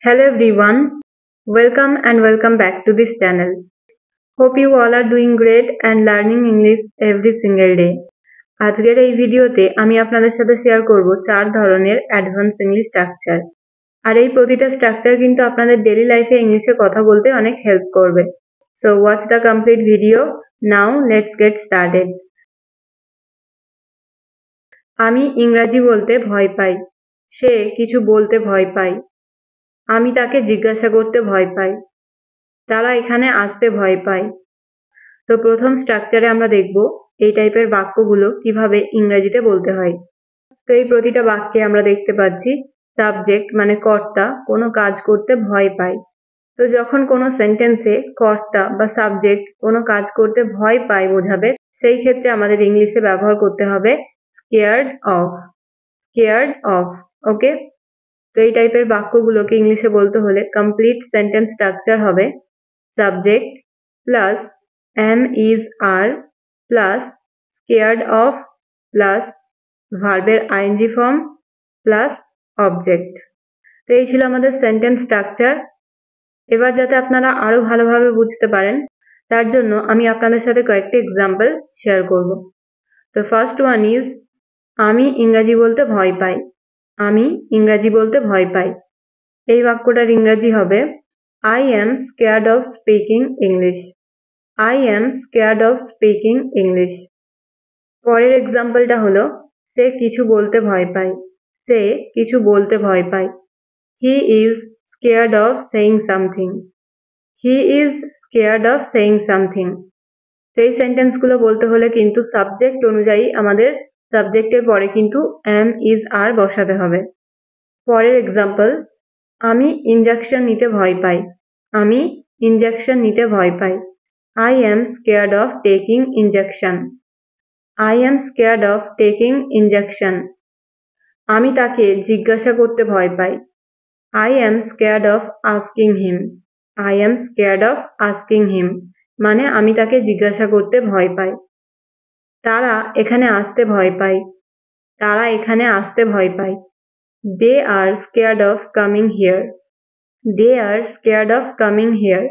Hello everyone, welcome back to this channel. Hope you all are doing great and learning English every single day. আজকের এই ভিডিওতে আমি আপনাদের সাথে share করব 4 ধরনের অ্যাডভান্স ইংলিশ স্ট্রাকচার। আর এই প্রতিটা স্ট্রাকচার কিন্তু আপনাদের ডেইলি লাইফে ইংলিশে কথা বলতে অনেক হেল্প করবে। So watch the complete video. Now let's get started. আমি ইংরেজি বলতে ভয় পাই। সে কিছু বলতে ভয় পায়। আমি তাকে জিজ্ঞাসা করতে ভয় পাই। তারা এখানে আসতে ভয় পায়। তো প্রথম স্ট্রাকচারে আমরা দেখব এই টাইপের বাক্যগুলো কিভাবে ইংরেজিতে বলতে হয়। তো এই প্রতিটা বাক্যে আমরা দেখতে পাচ্ছি সাবজেক্ট মানে কর্তা কোনো কাজ করতে ভয় পায়। তো যখন কোনো সেন্টেন্সে কর্তা বা সাবজেক্ট কোনো কাজ করতে ভয় পায় বোঝাবে, সেই ক্ষেত্রে আমাদের ইংলিশে ব্যবহার করতে হবে স্কেয়ার্ড অফ। স্কেয়ার্ড অফ, ওকে। তো এই টাইপের বাক্যগুলোকে ইংলিশে বলতে হলে কমপ্লিট সেন্টেন্স স্ট্রাকচার হবে subject plus am is are plus scared of plus ভার্বের ing ফর্ম প্লাস অবজেক্ট। তো এই ছিল আমাদের সেন্টেন্স স্ট্রাকচার। এবার যাতে আপনারা আরো ভালোভাবে বুঝতে পারেন তার জন্য আমি আপনাদের সাথে কয়েকটি এক্সাম্পল শেয়ার করব। তো ফার্স্ট ওয়ান ইজ আমি ইংরেজি বলতে ভয় পাই। আমি ইংরেজি বলতে ভয় পাই। এই বাক্যটার ইংরেজি হবে I am scared of speaking English. I am scared of speaking English. পরের এক্সাম্পলটা হলো সে কিছু বলতে ভয় পায়। সে কিছু বলতে ভয় পায়। He is scared of saying something. He is scared of saying something. তো এই সেন্টেন্সগুলো বলতে হলে কিন্তু সাবজেক্ট অনুযায়ী আমাদের সাবজেক্টের পরে কিন্তু am is are বসাতে হবে। পরের এক্সাম্পল আমি ইনজেকশন নিতে ভয় পাই। আমি ইনজেকশন নিতে ভয় পাই। I am scared of taking injection. I am scared of taking injection. আমি তাকে জিজ্ঞাসা করতে ভয় পাই। I am scared of asking him. I am scared of asking him. মানে আমি তাকে জিজ্ঞাসা করতে ভয় পাই। তারা এখানে আসতে ভয় পায়। তারা এখানে আসতে ভয় পায়। They are scared of coming here. They are scared of coming here.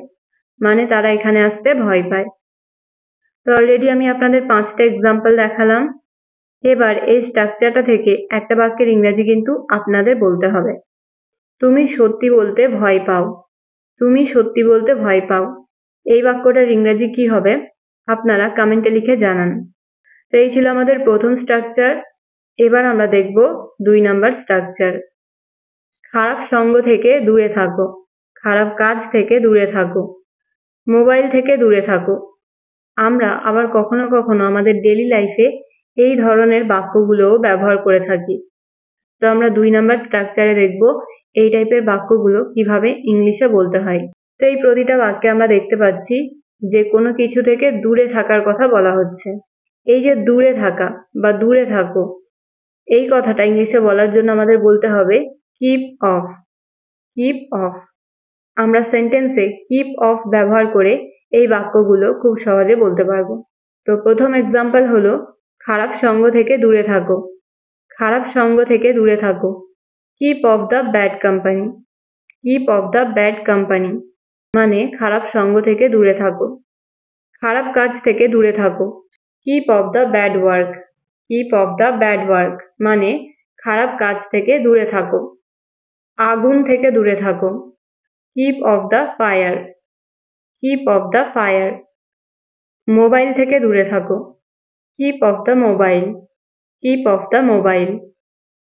মানে তারা এখানে আসতে ভয় পায়। তো অলরেডি আমি আপনাদের 5টা এক্সাম্পল দেখালাম। এবার এই স্ট্রাকচারটা থেকে একটা বাক্যের ইংরেজি কিন্তু আপনাদের বলতে হবে। তুমি সত্যি বলতে ভয় পাও। তুমি সত্যি বলতে ভয় পাও। এই বাক্যটার ইংরেজি কি হবে আপনারা কমেন্টে লিখে জানান। তো এই ছিল আমাদের প্রথম স্ট্রাকচার। এবার আমরা দেখব 2 নাম্বার স্ট্রাকচার। খারাপ সঙ্গ থেকে দূরে থাকো। খারাপ কাজ থেকে দূরে থাকো। মোবাইল থেকে দূরে থাকো। আমরা আবার কখনো কখনো আমাদের ডেইলি লাইফে এই ধরনের বাক্যগুলোও ব্যবহার করে থাকি। তো আমরা 2 নাম্বার স্ট্রাকচারে দেখব এই টাইপের বাক্যগুলো কিভাবে ইংলিশে বলতে হয়। তো এই প্রতিটা বাক্যে আমরা দেখতে পাচ্ছি যে কোনো কিছু থেকে দূরে থাকার কথা বলা হচ্ছে। এই যে দূরে থাকা বা দূরে থাকো, এই কথাটা ইংলিশে বলার জন্য আমাদের বলতে হবে কিপ অফ। Keep of. আমরা সেন্টেন্সে কিপ অফ ব্যবহার করে এই বাক্যগুলো খুব সহজে বলতে পারবো। তো প্রথম এক্সাম্পল হলো খারাপ সঙ্গ থেকে দূরে থাকো। খারাপ সঙ্গ থেকে দূরে থাকো। Keep of the bad company. Keep of the bad company মানে খারাপ সঙ্গ থেকে দূরে থাকো। খারাপ কাজ থেকে দূরে থাকো। Keep of the bad work. Keep of the bad work মানে খারাপ কাজ থেকে দূরে থাকো। আগুন থেকে দূরে থাকো। Keep of the fire. Keep of the fire. Mobile থেকে দূরে থাকো। Keep of the mobile. Keep of the mobile.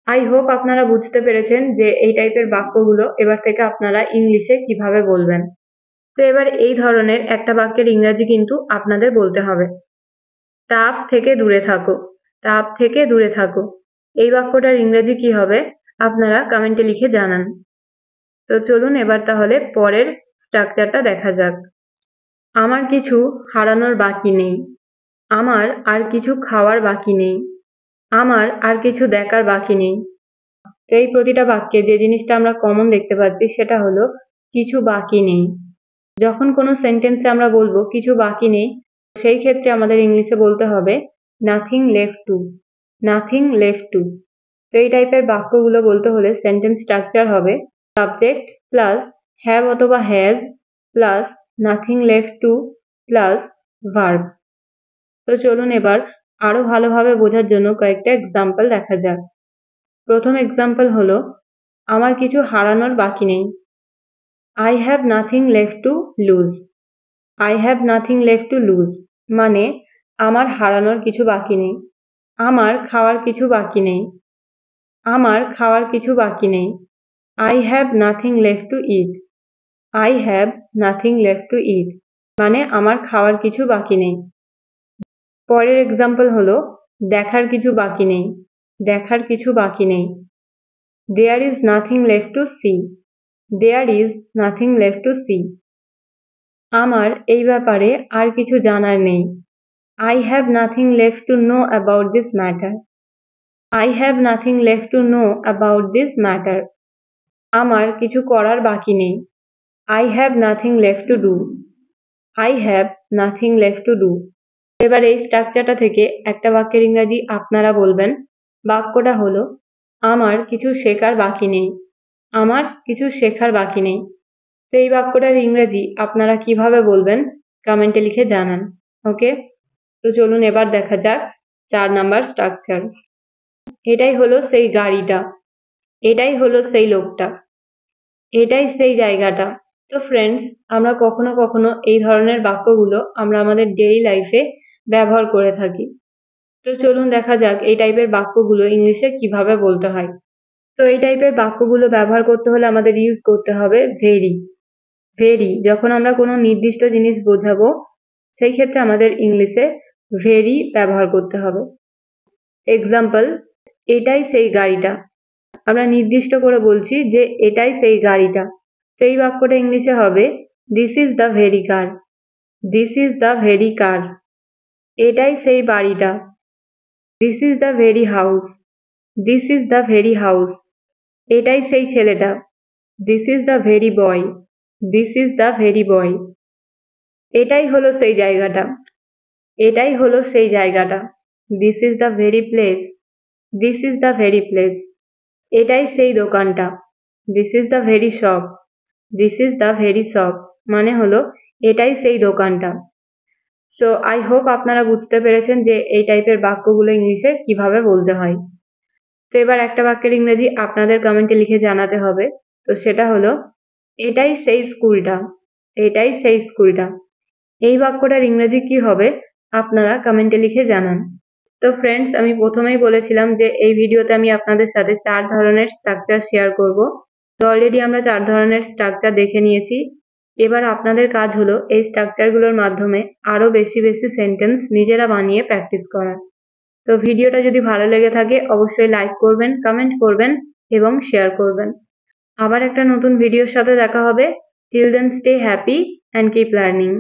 I hope আপনারা বুঝতে পেরেছেন যে এই টাইপের বাক্যগুলো এবার থেকে আপনারা ইংলিশে কিভাবে বলবেন। তো এবার এই ধরনের একটা বাক্যের ইংরেজি কিন্তু আপনাদের বলতে হবে। টাপ থেকে দূরে থাকো। টাপ থেকে দূরে থাকো। এই বাক্যটার ইংরেজি কি হবে আপনারা কমেন্টে লিখে জানান। তো চলুন এবার তাহলে পরের স্ট্রাকচারটা দেখা যাক। আমার কিছু হারানোর বাকি নেই। আমার আর কিছু খাওয়ার বাকি নেই। আমার আর কিছু দেখার বাকি নেই। তো এই প্রতিটা বাক্যে যে জিনিসটা আমরা কমন দেখতে পাচ্ছি সেটা হলো কিছু বাকি নেই। যখন কোনো সেন্টেন্সে আমরা বলবো কিছু বাকি নেই, সেই ক্ষেত্রে আমাদের ইংলিশে বলতে হবে nothing left two. Nothing left two. তো এই টাইপের বাক্যগুলো বলতে হলে সেন্টেন্স স্ট্রাকচার হবে সাবজেক্ট প্লাস হ্যাভ অথবা has plus nothing left two plus verb. তো চলুন এবার আরো ভালোভাবে বোঝার জন্য কয়েকটা এক্সাম্পল দেখা যাক। প্রথম এক্সাম্পল হলো, আমার কিছু হারানোর বাকি নেই। I have nothing left to lose. I have nothing left to lose মানে আমার হারানোর কিছু বাকি নেই। আমার খাওয়ার কিছু বাকি নেই। আমার খাওয়ার কিছু বাকি নেই। I have nothing left to eat. I have nothing left to eat মানে আমার খাওয়ার কিছু বাকি নেই। পরের এক্সাম্পল হলো, দেখার কিছু বাকি নেই। দেখার কিছু বাকি নেই। There is nothing left to see. There is nothing left to see আমার এই ব্যাপারে আর কিছু জানার নেই। I have nothing left to know about this matter. I have nothing left to know about this matter. আমার কিছু করার বাকি নেই। I have nothing left to do. I have nothing left to do. এবার এই স্ট্রাকচারটা থেকে একটা বাক্যের ইংরেজি আপনারা বলবেন। বাক্যটা হলো, আমার কিছু শেখার বাকি নেই। আমার কিছু শেখার বাকি নেই। তো এই বাক্যটার ইংরেজি আপনারা কিভাবে বলবেন কমেন্টে লিখে জানান। ওকে, তো চলুন এবার দেখা যাক 4 নাম্বার স্ট্রাকচার। এটাই হলো সেই গাড়িটা। এটাই হলো সেই লোকটা। এটাই সেই জায়গাটা। তো ফ্রেন্ডস, আমরা কখনো কখনো এই ধরনের বাক্যগুলো আমরা আমাদের ডেইলি লাইফে ব্যবহার করে থাকি। তো চলুন দেখা যাক এই টাইপের বাক্যগুলো ইংলিশে কিভাবে বলতে হয়। তো এই টাইপের বাক্যগুলো ব্যবহার করতে হলে আমাদের ইউজ করতে হবে ভেরি। ভেরি যখন আমরা কোনো নির্দিষ্ট জিনিস বোঝাবো সেই ক্ষেত্রে আমাদের ইংলিশে ভেরি ব্যবহার করতে হবে। এক্সাম্পল, এটাই সেই গাড়িটা। আমরা নির্দিষ্ট করে বলছি যে এটাই সেই গাড়িটা। তো এই বাক্যটা ইংলিশে হবে, this is the very car. This is the very car. এটাই সেই বাড়িটা। This is the very house. This is the very house. এটাই সেই ছেলেটা। This is the very boy. This is the very boy. এটাই হলো সেই জায়গাটা। এটাই হলো সেই জায়গাটা। This is the very place. This is the very place. এটাই সেই দোকানটা। This is the very shop. This is the very shop মানে হলো এটাই সেই দোকানটা। সো আই হোপ আপনারা বুঝতে পেরেছেন যে এই টাইপের বাক্যগুলো ইংলিশে কিভাবে বলতে হয়। তো এবার একটা বাক্যের ইংরেজি আপনাদের কমেন্টে লিখে জানাতে হবে। তো সেটা হলো, এটাই সেই স্কুলটা। এটাই সেই স্কুলটা। এই বাক্যটার ইংরেজি কি হবে আপনারা কমেন্টে লিখে জানান। তো ফ্রেন্ডস, আমি প্রথমেই বলেছিলাম যে এই ভিডিওতে আমি আপনাদের সাথে 4 ধরনের স্ট্রাকচার শেয়ার করব। তো অলরেডি আমরা 4 ধরনের স্ট্রাকচার দেখে নিয়েছি। এবার আপনাদের কাজ হলো এই স্ট্রাকচারগুলোর মাধ্যমে আরো বেশি বেশি সেন্টেন্স নিজেরা বানিয়ে প্র্যাকটিস করা। তো ভিডিওটা যদি ভালো লেগে থাকে অবশ্যই লাইক করবেন, কমেন্ট করবেন এবং শেয়ার করবেন। আবার একটা নতুন ভিডিওর সাথে দেখা হবে। Till then stay happy and keep learning.